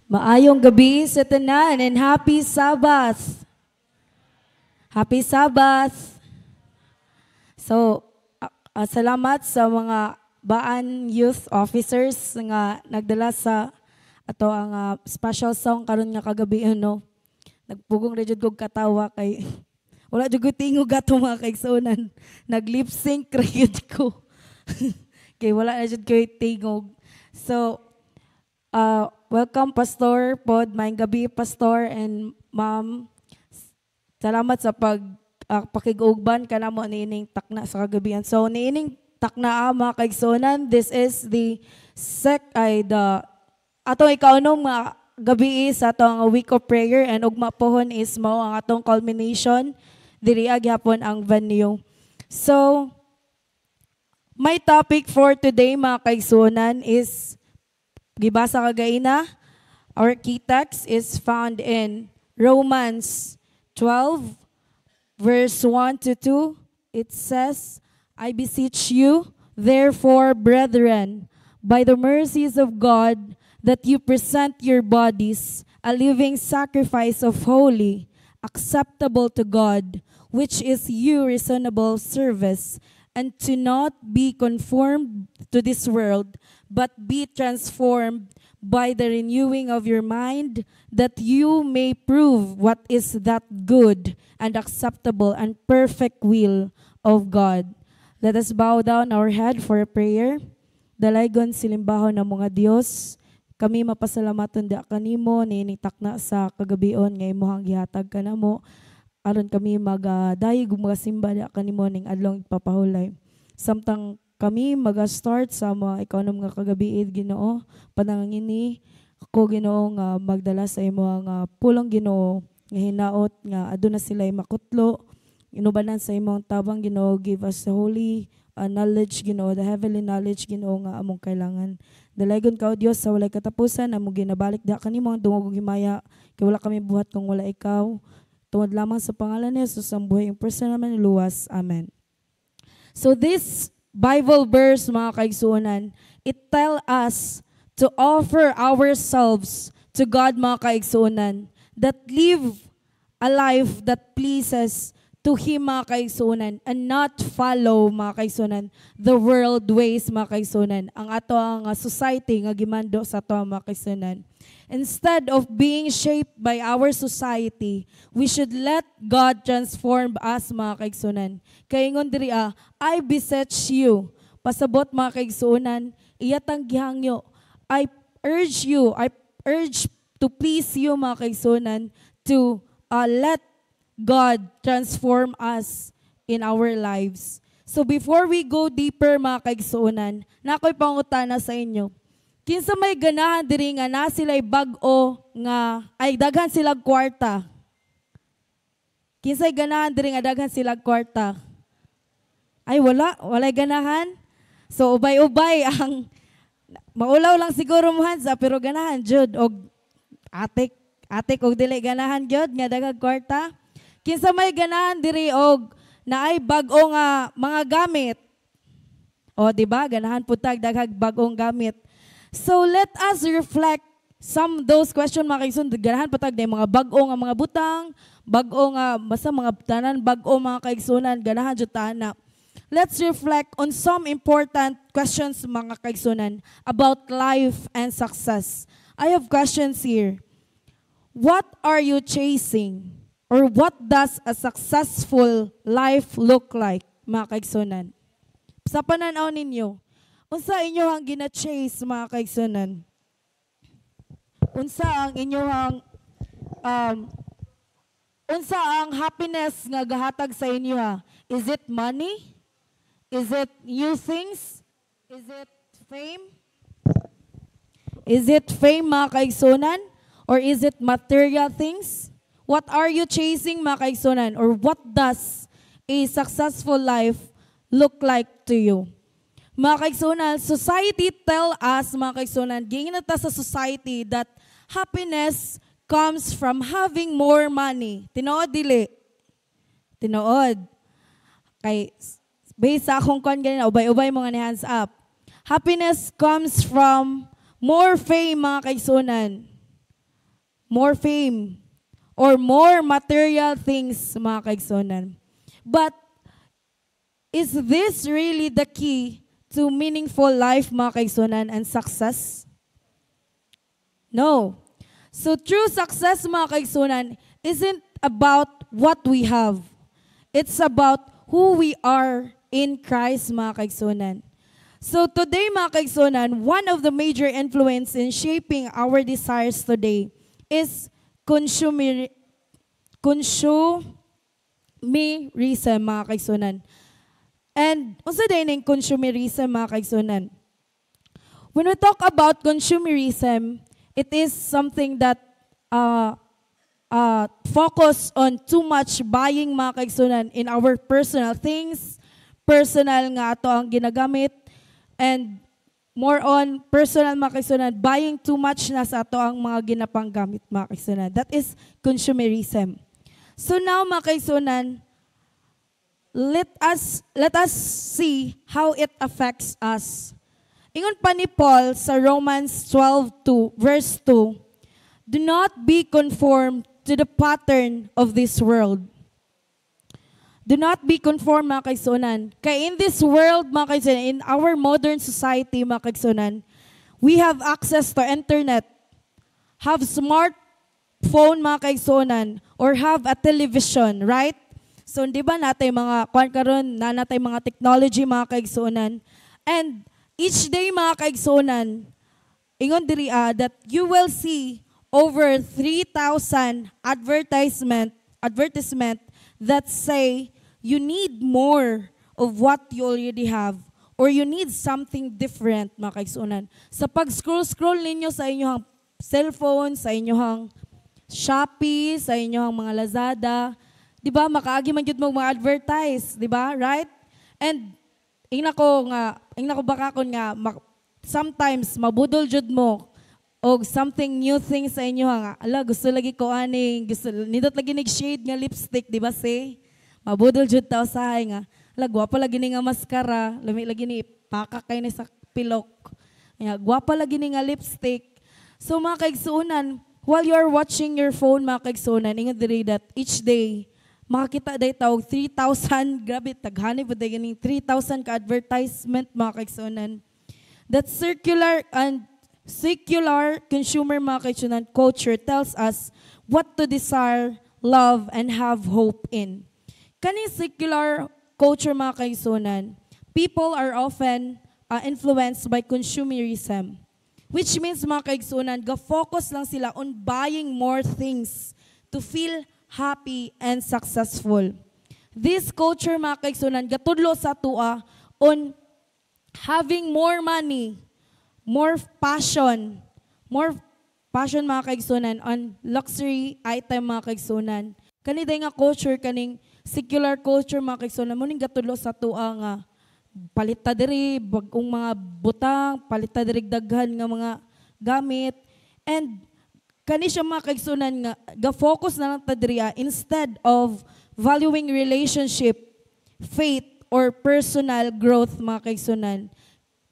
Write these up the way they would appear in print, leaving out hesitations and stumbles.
Maayong gabi sa tanan and happy Sabbath. Happy Sabbath. So, salamat sa mga Baan Youth Officers nga nagdala sa ato ang special song karon nga kagabi no. Nagpugong ra jud kog katawa kay wala jud ko tingog ato mga kaigsunan. Nag-lip sync ra jud ko. Kay wala na jud ko tingog. So, welcome Pastor Pod, maayong gabi Pastor and Ma'am. Salamat sa pakigugban kanamo niining takna sa kagabihan. So niining takna mga kaigsunan, this is the atong ikaunong mga gabi sa atong week of prayer and ugma pohon is mao ang atong culmination diri gyapon ang venue. So my topic for today mga kaigsunan is gibasa kagaina. Our key text is found in Romans 12, verse 1 to 2. It says, I beseech you, therefore, brethren, by the mercies of God, that you present your bodies a living sacrifice of holy, acceptable to God, which is your reasonable service, and to not be conformed to this world, but be transformed by the renewing of your mind, that you may prove what is that good and acceptable and perfect will of God. Let us bow down our head for a prayer. Dalaygon silimbahon ng mga Dios, kami mapasalamaton da kanimo niining takna sa kagabion nga imong gihatag kanamo aron kami magdayeg magasimba da kanimo ning adlong ipapahulay. Samtang kami mag-start sa mga ikanom nga kagabiid Ginoo, panangini ako Ginoo nga magdala sa imo nga pulong Ginoo nga hinaot nga aduna sila makutlo inubanan sa imong tabang Ginoo. Give us the holy knowledge Ginoo, the heavenly knowledge Ginoo nga among kailangan. Dalaygon ka o Dios sa walay katapusan, among ginabalik da kanimo ang dungog ug himaya kay wala kami buhat kung wala ikaw. Tungod lamang sa pangalan ni Jesus ang buhay yung personal man luwas. Amen. So this Bible verse mga kaigsuonan, it tell us to offer ourselves to God mga kaigsuonan, that live a life that pleases to Him mga kaigsuonan and not follow mga kaigsuonan the world ways mga kaigsuonan, ang ato ang society nga gimando sa ato mga kaigsuonan. Instead of being shaped by our society, we should let God transform us mga kaigsuonan. Kay ingon diri I beseech you, pasabot mga kaigsuonan, iyatang gihangyo, I urge to please you mga kaigsuonan to let God transform us in our lives. So before we go deeper mga kaigsuonan, nakoy pangutana sa inyo. Kinsa may ganahan diri nga na sila'y bag-o nga ay daghan silang kwarta. Kinsa'y ganahan diri nga daghan silang kwarta. Ay walay ganahan. So ubay-ubay ang maulaw lang siguro mo hansa pero ganahan jud og atik og dili ganahan jud nga daghang kwarta. Kinsa may ganahan diri og naay bag-o nga mga gamit. O di ba ganahan pud tag daghang bag-ong gamit. So let us reflect some those questions mga kaigsoon. Ganahan patag na mga bag-o nga mga butang, bag-o nga basta mga tanan, bag-o mga kaigsunan, ganahan jud tana. Let's reflect on some important questions mga kaigsunan about life and success. I have questions here. What are you chasing? Or what does a successful life look like mga kaigsunan? Sa pananaw ninyo, unsa inyohang gina-chase mga kaigsunan? Unsa ang inyohang unsa ang happiness nga gahatag sa inyo ha? Is it money? Is it new things? Is it fame? Is it fame mga kaigsunan? Or is it material things? What are you chasing mga kaigsunan? Or what does a successful life look like to you? Mga kaigsunan, society tell us, mga kaigsunan, ginginata sa society that happiness comes from having more money. Tinuod dili? Tinuod. Kay, based sa akong kon ganyan, ubay-ubay mga ni hands up. Happiness comes from more fame, mga kaigsunan. more fame, or more material things, mga kaigsunan. But is this really the key to meaningful life, mga kaigsunan, and success? No. So true success, mga kaigsunan, isn't about what we have. It's about who we are in Christ, mga kaigsunan. So today, mga kaigsunan, one of the major influence in shaping our desires today is consumerism, mga kaigsunan. And unsa day ning consumerism, mga kaigsunan? When we talk about consumerism, it is something that focus on too much buying, mga kaigsunan, in our personal things, personal nga ato ang ginagamit, and more on personal, mga kaigsunan, buying too much na sa ato ang mga ginapanggamit, mga kaigsunan. That is consumerism. So now, mga kaigsunan, let us see how it affects us. Ingon pa ni Paul sa Romans 12:2, verse 2, do not be conformed to the pattern of this world. Do not be conformed, mga kaigsunan. Kaya in this world, mga kaigsunan, in our modern society, mga kaigsunan, we have access to internet, have smartphone, mga kaigsunan, or have a television, right? So, di ba natin mga, natay mga technology, mga kaigsunan. And each day, mga kaigsunan, ingon diri that you will see over 3,000 advertisement that say you need more of what you already have, or you need something different, mga kaigsunan. Sa pag-scroll ninyo sa inyong cellphone, sa inyong Shopee, sa inyong mga Lazada, di ba, makaagi man jud mo mga advertise, di ba, right? And ingna ko baka kon nga sometimes mabudol jud mo og something new thing sa inyo nga. Ala, gusto lagi ko ani, gusto nindot lagi nig shade nga lipstick, di ba, say? Mabudol jud ta usahay nga. Ala, gwapa lagi ni nga maskara, lami lagi ni pakakay ni sa pilok. Nga, gwapa lagi ni nga lipstick. So mga kaigsuunan, while you are watching your phone, mga kaigsuunan, ingon diri that each day makakita day tawag 3,000, grabe, taghani po day ganing 3,000 ka-advertisement, mga kaigsunan. That circular consumer, mga kaigsunan, culture tells us what to desire, love, and have hope in. Kaning secular culture, mga kaigsunan, people are often influenced by consumerism, which means, mga kaigsunan, ga-focus lang sila on buying more things to feel happy and successful. This culture, mga kaigsunan, gatudlo sa tua on having more money, more passion, mga kaigsunan, on luxury item, mga kaigsunan. Kaniday nga culture, kaning secular culture, mga kaigsunan, muning gatudlo sa tua nga palita diri bagong mga butang, palita diri daghan nga mga gamit, and kani siya, mga kaigsunan, nga ga-focus na lang ta diri instead of valuing relationship, faith, or personal growth, mga kaigsunan.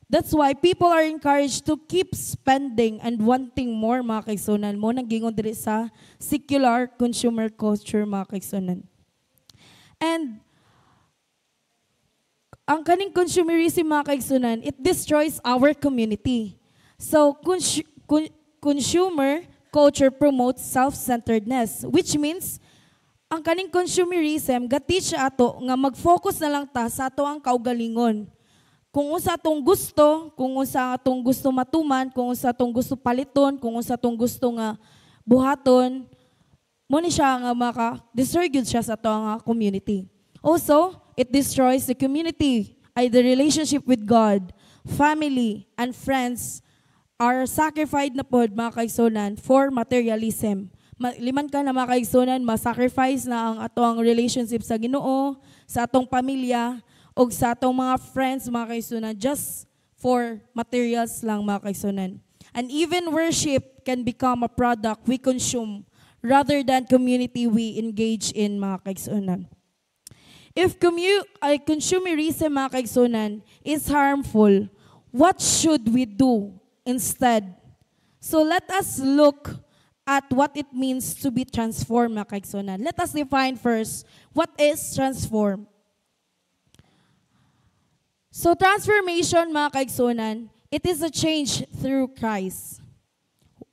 That's why people are encouraged to keep spending and wanting more, mga kaigsunan, mo nang gingon diri sa secular consumer culture, mga kaigsunan. And ang kaning consumerism, mga kaigsunan, it destroys our community. So consumer culture promotes self-centeredness, which means ang kaning consumerism ga-teach ato nga mag-focus na lang ta sa ato ang kaugalingon. Kung unsa atong gusto, kung unsa atong gusto matuman, kung unsa atong gusto paliton, kung unsa atong gusto nga buhaton, mo ni siya nga maka-destroy gyud siya sa ato nga community. Also, it destroys the community, the relationship with God, family, and friends are sacrificed na pod, mga kaigsunan, for materialism. Liman ka na, mga kaigsunan, ma-sacrifice na ang atong relationship sa Ginoo, sa atong pamilya, o sa atong mga friends, mga kaigsunan, just for materials lang, mga kaigsunan. And even worship can become a product we consume rather than community we engage in, mga kaigsunan. If consumerism, mga kaigsunan, is harmful, what should we do instead? So let us look at what it means to be transformed, mga kaigsunan. Let us define first, what is transform? So transformation, mga kaigsunan, it is a change through Christ.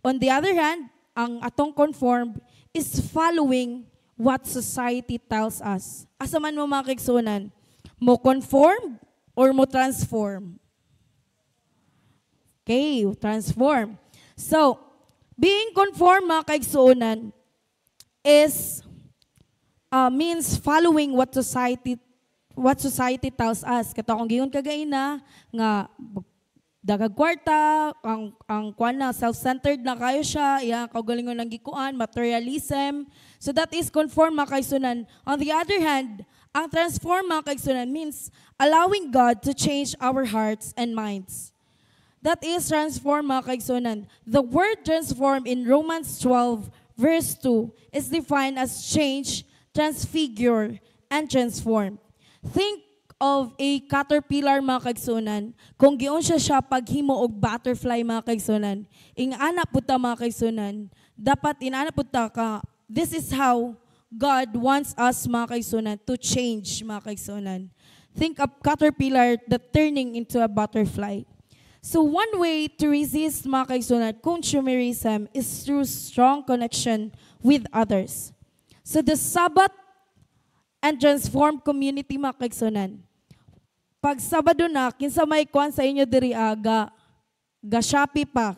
On the other hand, ang atong conform is following what society tells us. Asa man mo, mga kaigsunan, mo conform or mo transform? Okay, transform. So, being conformed, mga kaigsunan, is means following what society tells us. Kato akong giyon kagaina nga dagag kwarta, ang kuan na self-centered na kayo siya, iya kaugalingon ng gikuan, materialism. So that is conform, mga kaigsunan. On the other hand, ang transform, mga kaigsunan, means allowing God to change our hearts and minds. That is transform, mga kaigsunan. The word transform in Romans 12 verse 2 is defined as change, transfigure, and transform. Think of a caterpillar, mga kaigsunan. Kung giyon siya paghimo og butterfly, mga kaigsunan, ingana puta, mga kaigsunan, dapat inana puta ka. This is how God wants us, mga kaigsunan, to change, mga kaigsunan. Think of caterpillar that turning into a butterfly. So one way to resist, mga kaigsunan, consumerism is through strong connection with others. So the Sabbath and transformed community, mga kaigsunan. Pag Sabado na, kinsa may kuan sa inyo diri aga, ga-Shopee pa.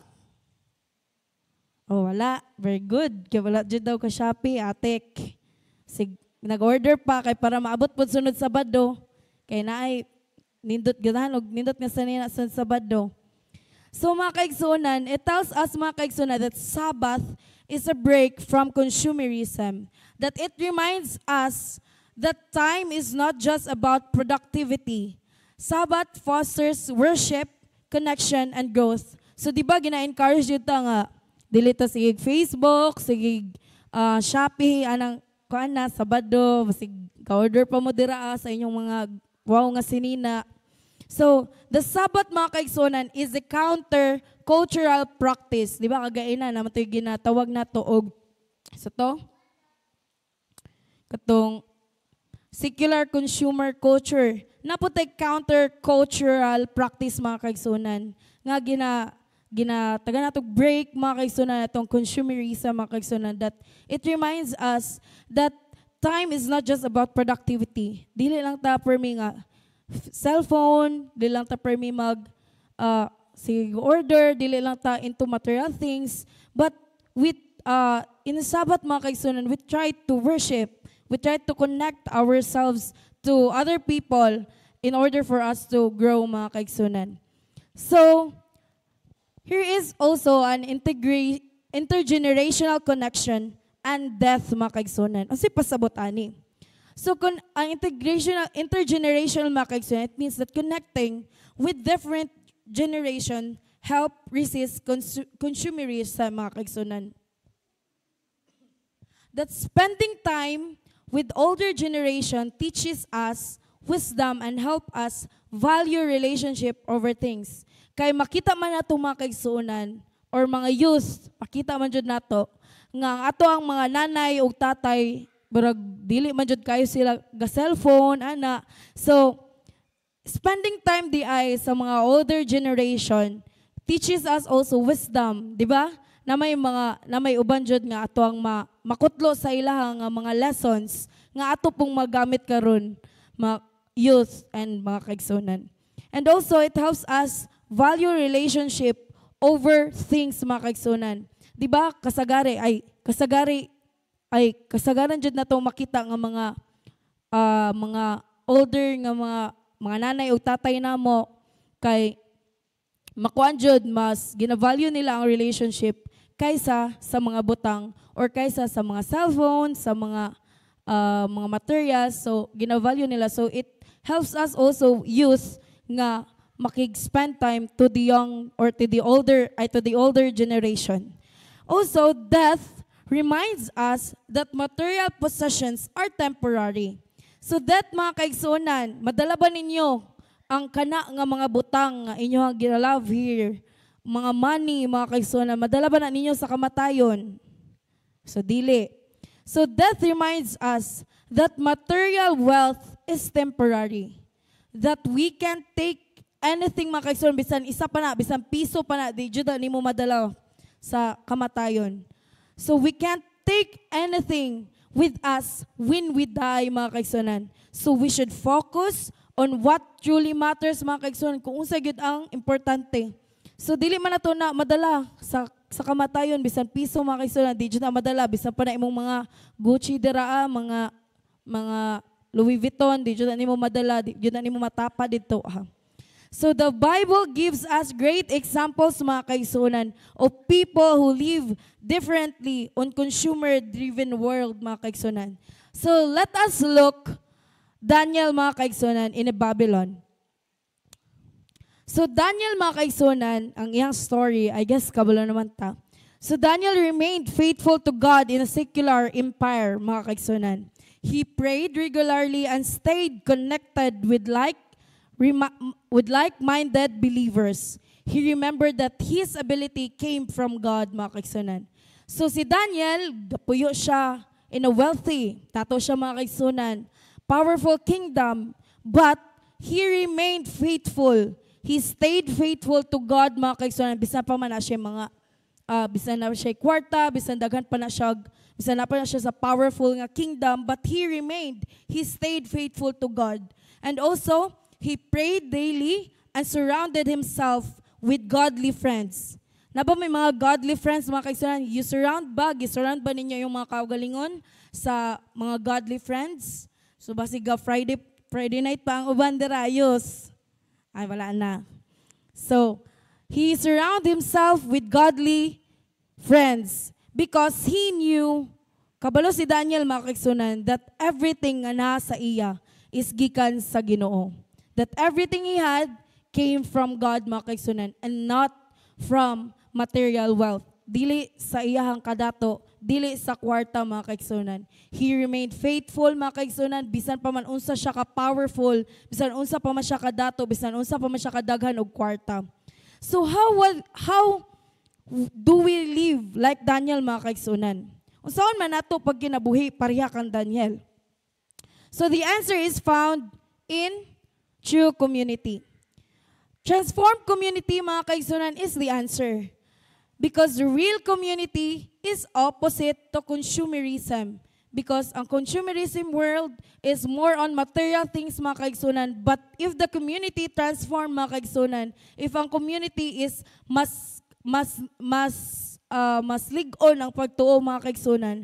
Oh, wala. Very good. Kaya wala dyan daw ka Shopee, atek. Nag-order pa kay para maabot po sunod Sabado. Kaya naay nindot ganahan og nindot nga sanina sa Sabado. So mga kaigsunan, it tells us, mga kaigsunan, that Sabbath is a break from consumerism. That it reminds us that time is not just about productivity. Sabbath fosters worship, connection, and growth. So di ba gina-encourage dito nga, dili ta sige Facebook, sige Shopee, anang kuan na Sabado, sige ka-order pa mo dira sa inyong mga wow nga sinina. So, the Sabbath, mga kaigsunan, is a counter-cultural practice. Di ba, kagaina naman ito yung ginatawag na to og sa to? Katong secular consumer culture. Naputay counter-cultural practice, mga kaigsunan. Nga taga na to break, mga kaigsunan, itong consumerism, mga kaigsunan, that it reminds us that time is not just about productivity. Dili lang ta per mi nga cellphone, dili lang ta per mi order, dili lang ta into material things, but with in the Sabbath, mga kaigsunan, we try to worship, we try to connect ourselves to other people in order for us to grow, mga kaigsunan. So, here is also an intergenerational connection and death, mga kaigsunan. Kasi pasabot ani. So kung ang intergenerational, mga kaigsunan, it means that connecting with different generation help resist consumerism, mga kaigsunan. That spending time with older generation teaches us wisdom and help us value relationship over things. Kay makita man nato, mga kaigsunan, or mga youth, makita man jud nato nga ato ang mga nanay o tatay barag dili man jud kayo sila ga cellphone ana. So spending time di ay sa mga older generation teaches us also wisdom, di ba? Na may uban jud nga ato ang makutlo sa ilaha nga mga lessons nga ato pong magamit karon, mga youth and mga kaigsunan. And also it helps us value relationship over things, mga kaigsunan. Di ba? Kasagaran jud na to makita nga mga older nga mga nanay o tatay namo kay makuan jud mas gina-value nila ang relationship kaysa sa mga butang or kaysa sa mga cellphone, sa mga materials. So gina-value nila, so it helps us also youth nga makig-spend time to the young or to the older generation. Also, death reminds us that material possessions are temporary. So that, mga kaigsunan, madala ba ninyo ang kana nga mga butang nga inyo ang ginalove here, mga money, mga kaigsunan, madala ba na ninyo sa kamatayon? So dili. So that reminds us that material wealth is temporary. That we can take anything mga kaigsoon, bisan isa pa na, bisan piso pa na, di jud ni mo madala sa kamatayon. So we can't take anything with us when we die mga kaigsunan. So we should focus on what truly matters mga kaigsunan, kung unsa gyud ang importante. So dili man nato na madala sa kamatayon bisan piso mga kaigsunan, di jud na madala bisan pa na imong mga Gucci dira, mga Louis Vuitton, di jud na nimo madala, di jud na nimo matapa dito ha. So the Bible gives us great examples mga kaigsunan of people who live differently on consumer-driven world mga kaigsunan. So let us look Daniel mga kaigsunan in Babylon. So Daniel mga kaigsunan, ang iyang story, I guess kabalo naman ta. So Daniel remained faithful to God in a secular empire mga kaigsunan. He prayed regularly and stayed connected with like-minded believers. He remembered that his ability came from God, mga kaigsunan. So si Daniel, gapuyo siya in a wealthy, tato siya mga kaigsunan, powerful kingdom, but he remained faithful. He stayed faithful to God, mga kaigsunan, bisan pa man na siya mga, bisan na siya kwarta, bisan daghan pa na siya, bisan na pa na siya sa powerful nga kingdom, but he stayed faithful to God. And also, he prayed daily and surrounded himself with godly friends. Na ba may mga godly friends mga kaigsunan? Gisurround ba ninyo yung mga kaugalingon sa mga godly friends? So basiga Friday night pa ang uban derayos. Ay wala na. So he surrounded himself with godly friends because he knew, kabalo si Daniel mga kaigsunan, that everything nga nasa iya is gikan sa Ginoo. That everything he had came from God, mga kaigsunan, and not from material wealth. Dili sa iyahang kadato, dili sa kwarta, mga kaigsunan. He remained faithful, mga kaigsunan, bisan pa man unsa siya ka-powerful, bisan unsa pa man siya kadato, bisan unsa pa man siya kadaghan og kwarta. So how do we live like Daniel, mga kaigsunan? Unsaon man nato pag kinabuhi pareha kang Daniel? So the answer is found in true community. Transformed community, mga kaigsunan, is the answer. Because the real community is opposite to consumerism. Because ang consumerism world is more on material things, mga kaigsunan. But if the community transform, mga kaigsunan, if ang community is mas lig-on ang pagtuo, mga kaigsunan,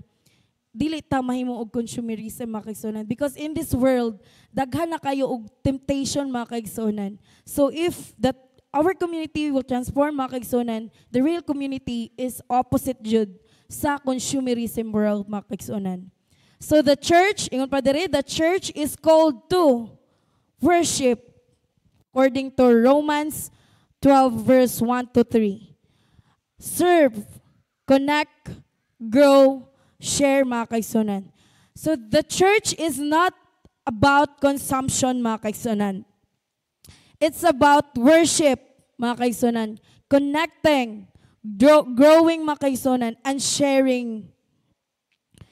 dili ta mahimo og consumerism, mga kaigsunan, because in this world daghan na kayo og temptation, mga kaigsunan. So if our community will transform, mga kaigsunan, the real community is opposite jud sa consumerism world, mga kaigsunan. So the church, ingon pa diri, the church is called to worship according to Romans 12 verse 1 to 3. Serve, connect, grow, share, mga kaigsunan. So the church is not about consumption, mga kaigsunan. It's about worship, mga kaigsunan. Connecting, growing, mga kaigsunan, and sharing.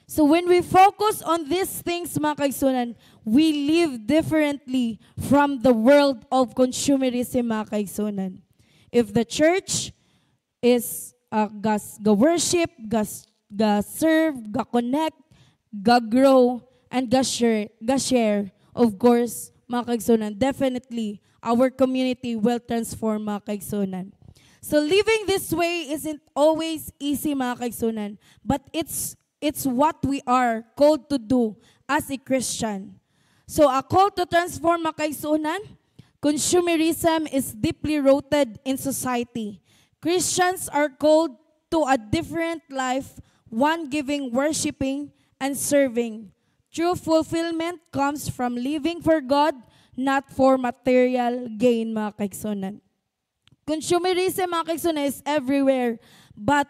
So when we focus on these things, mga kaigsunan, we live differently from the world of consumerism, mga kaigsunan. If the church is ga worship, ga serve, ga connect, ga grow, and ga share. Of course, mga kaigsunan, definitely, our community will transform, mga kaigsunan. So living this way isn't always easy, mga kaigsunan, but it's what we are called to do as a Christian. So a call to transform, mga kaigsunan, consumerism is deeply rooted in society. Christians are called to a different life, one giving, worshiping, and serving. True fulfillment comes from living for God, not for material gain, mga kaigsunan. Consumerism, mga kaigsunan, is everywhere. But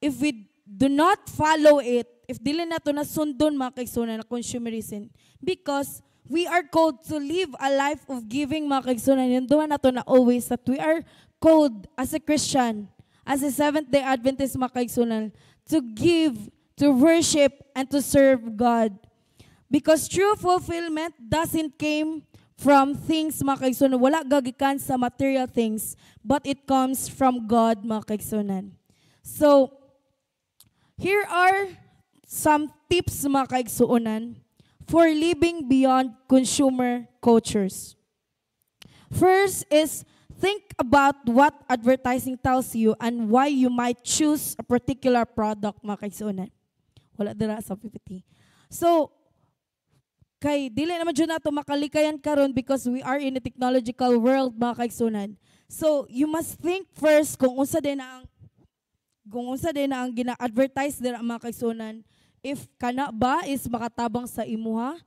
if we do not follow it, if dili na to nasundon, mga kaigsunan, na consumerism, because we are called to live a life of giving, mga kaigsunan, yun doon na to na always that we are called as a Christian, as a Seventh-day Adventist, mga kaigsunan, to give to worship and to serve God. Because true fulfillment doesn't came from things, mga kaigsunan. Wala gagikan sa material things, but it comes from God, mga kaigsunan. So, here are some tips, mga kaigsunan, for living beyond consumer cultures. First is, think about what advertising tells you and why you might choose a particular product, mga kaigsunan. Wala dira sa PPT. So, kay dili naman dyan nato makalikayan karon because we are in a technological world, mga kaigsunan. So, you must think first kung unsa din ang gina-advertise dira, mga kaigsunan. If kana ba is makatabang sa imuha,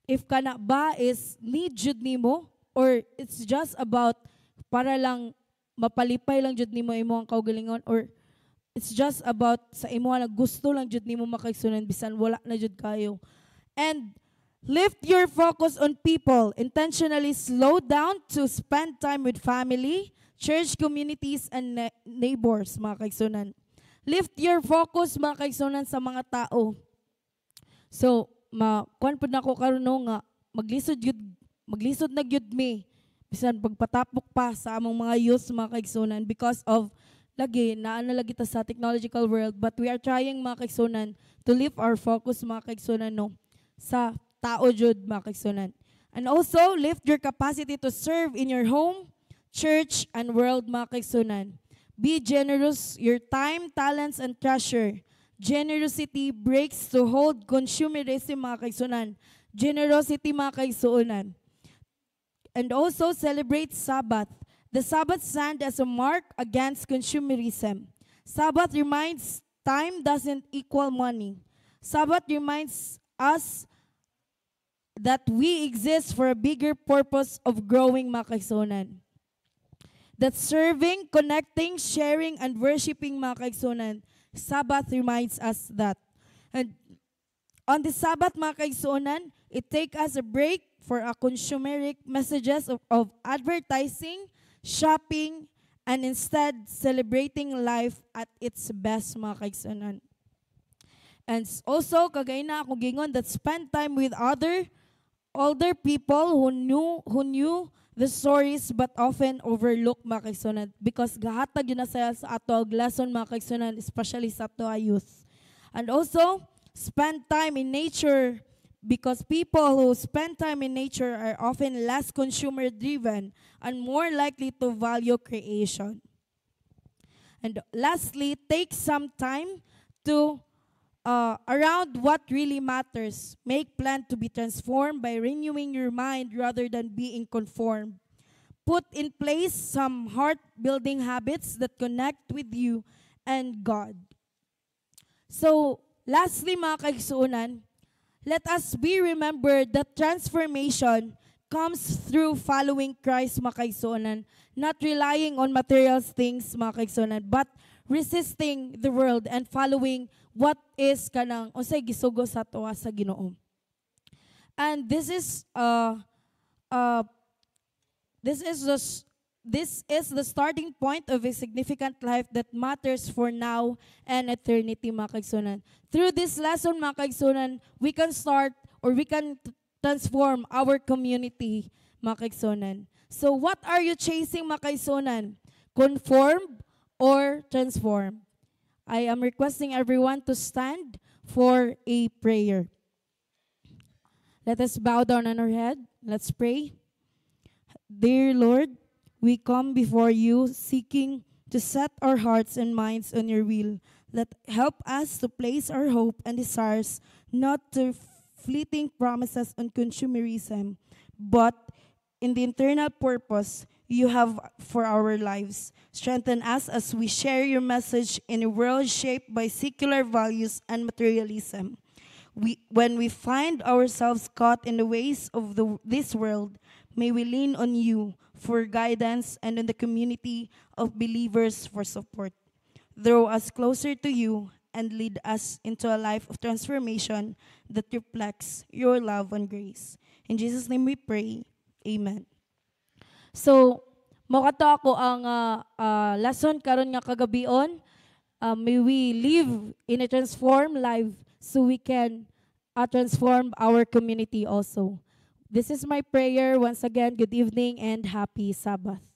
if kana ba is need jud nimo, or it's just about para lang mapalipay lang jud nimo imong kaugalingon, or it's just about sa imuha na gusto lang jud nimo, mga kaigsunan, bisan wala na jud kayo. And lift your focus on people. Intentionally slow down to spend time with family, church communities, and neighbors, mga kaigsunan. Lift your focus, mga kaigsunan, sa mga tao. So, kuan pud nako karon nga maglisod na gyud mi bisan pagpatapok pa sa among mga youth, mga kaigsunan, because of lagi naana lagi ta sa technological world, but we are trying, mga kaigsunan, to lift our focus, mga kaigsunan, no, sa tao jud, mga kaigsunan. And also, lift your capacity to serve in your home, church, and world, mga kaigsunan. Be generous, your time, talents, and treasure. Generosity breaks to hold consumerism, mga kaigsunan. Generosity, mga kaigsunan. And also, celebrate Sabbath. The Sabbath stands as a mark against consumerism. Sabbath reminds time doesn't equal money. Sabbath reminds us that we exist for a bigger purpose of growing, mga kaigsunan. That serving, connecting, sharing, and worshiping, mga kaigsunan. Sabbath reminds us that. And on the Sabbath, mga kaigsunan, it takes us a break for a consumeric messages of advertising, shopping, and instead celebrating life at its best, mga kaigsunan. And also, kagay na ako gingon, that spend time with older people who knew the stories but often overlook, mga kaigsunan, because gahatag yun na sa ato og lesson, mga kaigsunan, especially sa ato youth. And also, spend time in nature, because people who spend time in nature are often less consumer driven and more likely to value creation. And lastly, take some time to around what really matters. Make plan to be transformed by renewing your mind rather than being conformed. Put in place some heart-building habits that connect with you and God. So, lastly, mga kaigsuunan, let us be remembered that transformation comes through following Christ, mga kaigsuunan, not relying on material things, mga kaigsuunan, but resisting the world and following what is kanang unsay gisugo sa tuwa sa Ginoo. And this is the starting point of a significant life that matters for now and eternity, mga kaigsunan. Through this lesson, mga kaigsunan, we can start or we can transform our community, mga kaigsunan. So what are you chasing, mga kaigsunan? Conform or transform? I am requesting everyone to stand for a prayer. Let us bow down on our head. Let's pray. Dear Lord, we come before you seeking to set our hearts and minds on your will. Help us to place our hope and desires not to fleeting promises on consumerism, but in the eternal purpose you have for our lives. Strengthen us as we share your message in a world shaped by secular values and materialism. When we find ourselves caught in the ways of this world, may we lean on you for guidance and on the community of believers for support. Draw us closer to you and lead us into a life of transformation that reflects your love and grace. In Jesus' name we pray. Amen. So, makato ako ang lesson karon nga kagabion. may we live in a transformed life so we can transform our community also. This is my prayer. Once again, good evening and happy Sabbath.